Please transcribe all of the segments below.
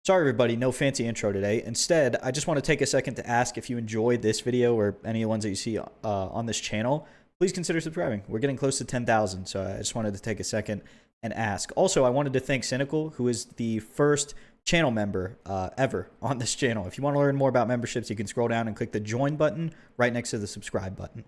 Sorry everybody, no fancy intro today. Instead, I just want to take a second to ask if you enjoyed this video or any of the ones that you see on this channel, please consider subscribing. We're getting close to 10,000, so I just wanted to take a second and ask. Also, I wanted to thank Cynical, who is the first channel member ever on this channel. If you want to learn more about memberships, you can scroll down and click the join button right next to the subscribe button.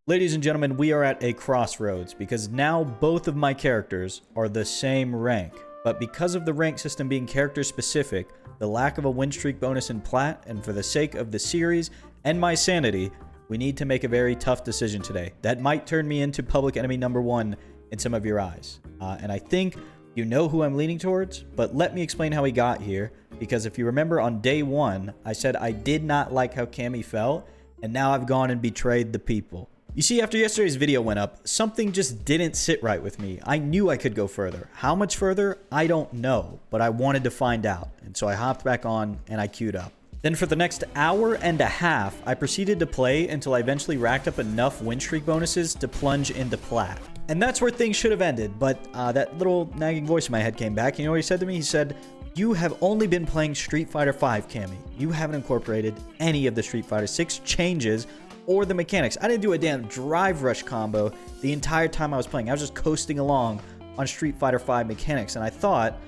Ladies and gentlemen, we are at a crossroads because now both of my characters are the same rank. But because of the rank system being character specific, the lack of a win streak bonus in plat, and for the sake of the series and my sanity, we need to make a very tough decision today. That might turn me into public enemy number one in some of your eyes. And I think you know who I'm leaning towards, but let me explain how he got here. Because if you remember on day one, I said I did not like how Cammy felt, and now I've gone and betrayed the people. You see, after yesterday's video went up, something just didn't sit right with me. I knew I could go further. How much further? I don't know, but I wanted to find out. And so I hopped back on and I queued up. Then for the next hour and a half, I proceeded to play until I eventually racked up enough win streak bonuses to plunge into plat. And that's where things should have ended, but that little nagging voice in my head came back. You know what he said to me? He said, "You have only been playing Street Fighter V, Cammy. You haven't incorporated any of the Street Fighter 6 changes or the mechanics." I didn't do a damn drive rush combo the entire time I was playing. I was just coasting along on Street Fighter V mechanics. And I thought,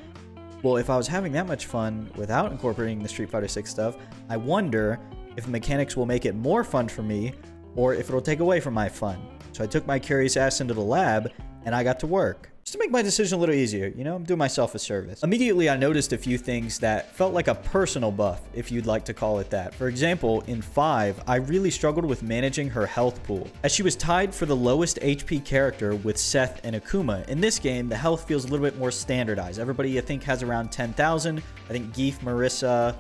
well, if I was having that much fun without incorporating the Street Fighter 6 stuff, I wonder if the mechanics will make it more fun for me or if it'll take away from my fun. So I took my curious ass into the lab and I got to work. Just to make my decision a little easier, you know, I'm doing myself a service. Immediately, I noticed a few things that felt like a personal buff, if you'd like to call it that. For example, in 5, I really struggled with managing her health pool, as she was tied for the lowest HP character with Seth and Akuma. In this game, the health feels a little bit more standardized. Everybody, I think, has around 10,000. I think Geef, Marissa,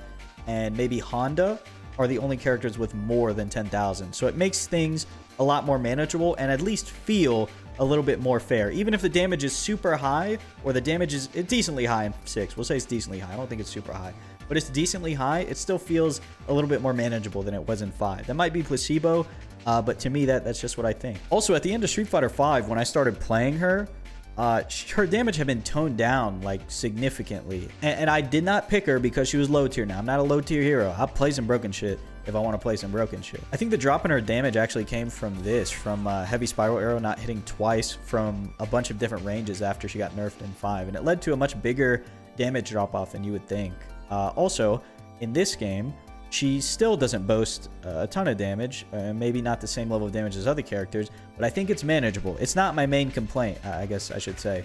and maybe Honda are the only characters with more than 10,000. So it makes things a lot more manageable and at least feel a little bit more fair. Even if the damage is super high, or the damage is decently high in 6. We'll say it's decently high. I don't think it's super high. But it's decently high. It still feels a little bit more manageable than it was in 5. That might be placebo, but to me, that's just what I think. Also, at the end of Street Fighter V, when I started playing her, her damage had been toned down, like, significantly. And I did not pick her because she was low tier. Now, I'm not a low tier hero. I'll play some broken shit if I want to play some broken shit. I think the drop in her damage actually came from heavy spiral arrow not hitting twice from a bunch of different ranges after she got nerfed in 5. And it led to a much bigger damage drop off than you would think. Also, in this game, she still doesn't boast a ton of damage, maybe not the same level of damage as other characters, but I think it's manageable. It's not my main complaint, I guess I should say.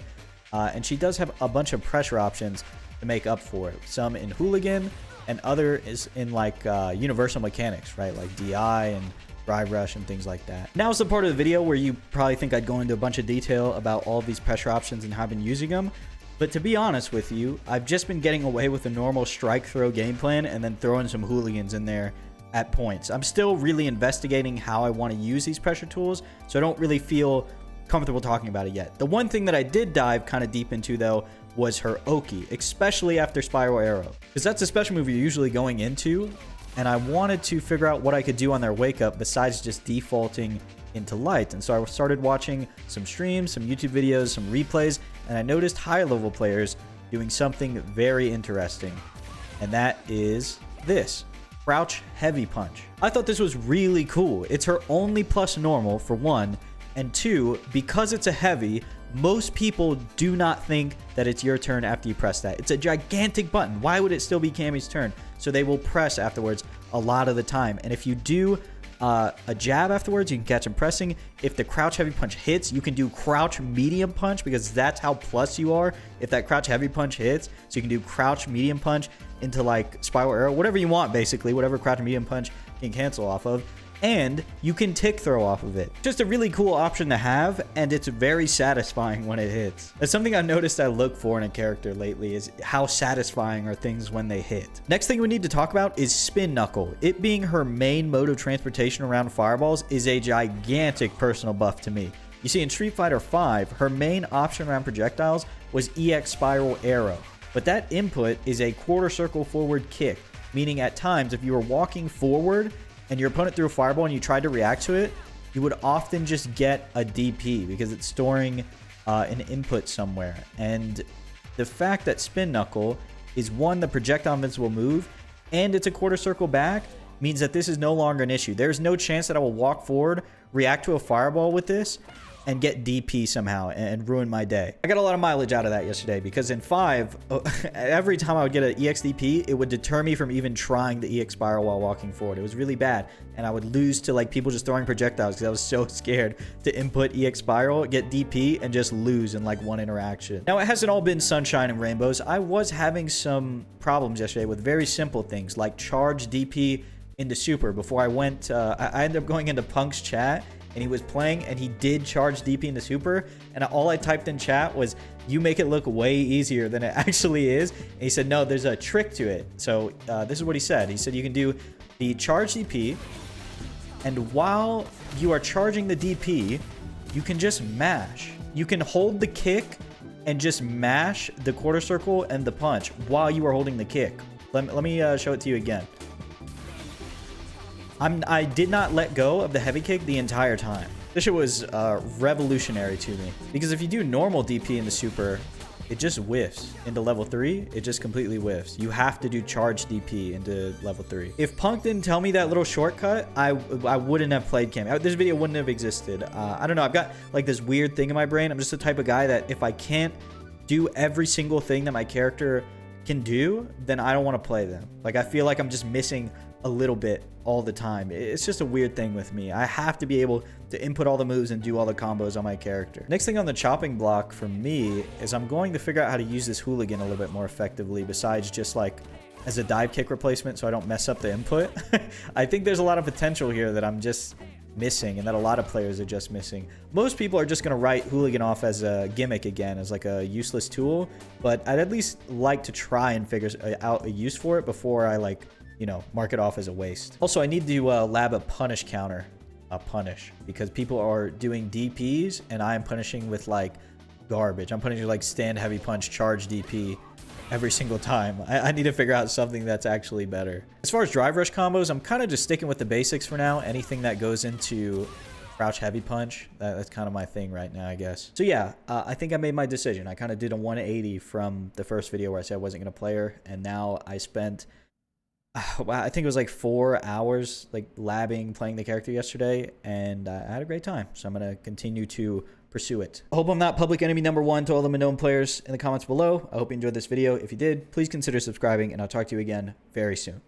And she does have a bunch of pressure options to make up for it. Some in Hooligan, and other is in like universal mechanics, right? Like DI and drive rush and things like that. Now is the part of the video where you probably think I'd go into a bunch of detail about all of these pressure options and how I've been using them. But to be honest with you, I've just been getting away with a normal strike throw game plan and then throwing some hooligans in there at points. I'm still really investigating how I want to use these pressure tools, so I don't really feel comfortable talking about it yet. The one thing that I did dive kind of deep into, though, was her Oki, especially after Spiral Arrow, because that's a special move you're usually going into, and I wanted to figure out what I could do on their wake up besides just defaulting into light. And so I started watching some streams, some YouTube videos, some replays, and I noticed higher level players doing something very interesting, and that is this crouch heavy punch. I thought this was really cool. It's her only plus normal, for one, and two, because it's a heavy, most people do not think that it's your turn after you press that. It's a gigantic button. Why would it still be Cammy's turn? So they will press afterwards a lot of the time. And if you do a jab afterwards, you can catch him pressing. If the crouch heavy punch hits, you can do crouch medium punch, because that's how plus you are if that crouch heavy punch hits. So you can do crouch medium punch into like spiral arrow, whatever you want, basically, whatever crouch medium punch can cancel off of. And you can tick throw off of it. Just a really cool option to have, and it's very satisfying when it hits. That's something I've noticed I look for in a character lately, is how satisfying are things when they hit. Next thing we need to talk about is Spin Knuckle. It being her main mode of transportation around fireballs is a gigantic personal buff to me. You see, in Street Fighter V, her main option around projectiles was EX Spiral Arrow, but that input is a quarter circle forward kick, meaning at times if you were walking forward and your opponent threw a fireball and you tried to react to it, you would often just get a DP because it's storing an input somewhere. And the fact that spin knuckle is one, the projectile invincible move, and it's a quarter circle back, means that this is no longer an issue. There's no chance that I will walk forward, react to a fireball with this, and get DP somehow and ruin my day. I got a lot of mileage out of that yesterday because in 5, every time I would get an EX DP, it would deter me from even trying the EX spiral while walking forward. It was really bad, and I would lose to like people just throwing projectiles because I was so scared to input EX spiral, get DP, and just lose in like one interaction. Now, it hasn't all been sunshine and rainbows. I was having some problems yesterday with very simple things like charge DP into super. Before I went, I ended up going into Punk's chat, and he was playing, and he did charge DP into super, and all I typed in chat was, "You make it look way easier than it actually is." And he said, "No, there's a trick to it." So this is what he said. He said you can do the charge DP, and while you are charging the DP, you can just mash. You can hold the kick and just mash the quarter circle and the punch while you are holding the kick. Let me show it to you again. I did not let go of the heavy kick the entire time. This shit was revolutionary to me. Because if you do normal DP in the super, it just whiffs. Into level 3, it just completely whiffs. You have to do charge DP into level 3. If Punk didn't tell me that little shortcut, I wouldn't have played Cammy. This video wouldn't have existed. I don't know. I've got like this weird thing in my brain. I'm just the type of guy that if I can't do every single thing that my character can do, then I don't want to play them. Like, I feel like I'm just missing a little bit all the time. It's just a weird thing with me. I have to be able to input all the moves and do all the combos on my character. Next thing on the chopping block for me is I'm going to figure out how to use this hooligan a little bit more effectively besides just like as a dive kick replacement so I don't mess up the input. I think there's a lot of potential here that I'm just missing and that a lot of players are just missing. Most people are just going to write hooligan off as a gimmick again, as like a useless tool, but I'd at least like to try and figure out a use for it before I like, you know, mark it off as a waste. Also, I need to lab a punish counter, because people are doing DPs and I'm punishing with like garbage. I'm punishing like stand heavy punch, charge DP every single time. I need to figure out something that's actually better. As far as drive rush combos, I'm kind of just sticking with the basics for now. Anything that goes into crouch heavy punch, that's kind of my thing right now, I guess. So yeah, I think I made my decision. I kind of did a 180 from the first video where I said I wasn't going to play her, and now I spent I think it was like 4 hours like labbing playing the character yesterday, and I had a great time. So I'm going to continue to pursue it. I hope I'm not public enemy #1 to all the Minone players in the comments below. I hope you enjoyed this video. If you did, please consider subscribing, and I'll talk to you again very soon.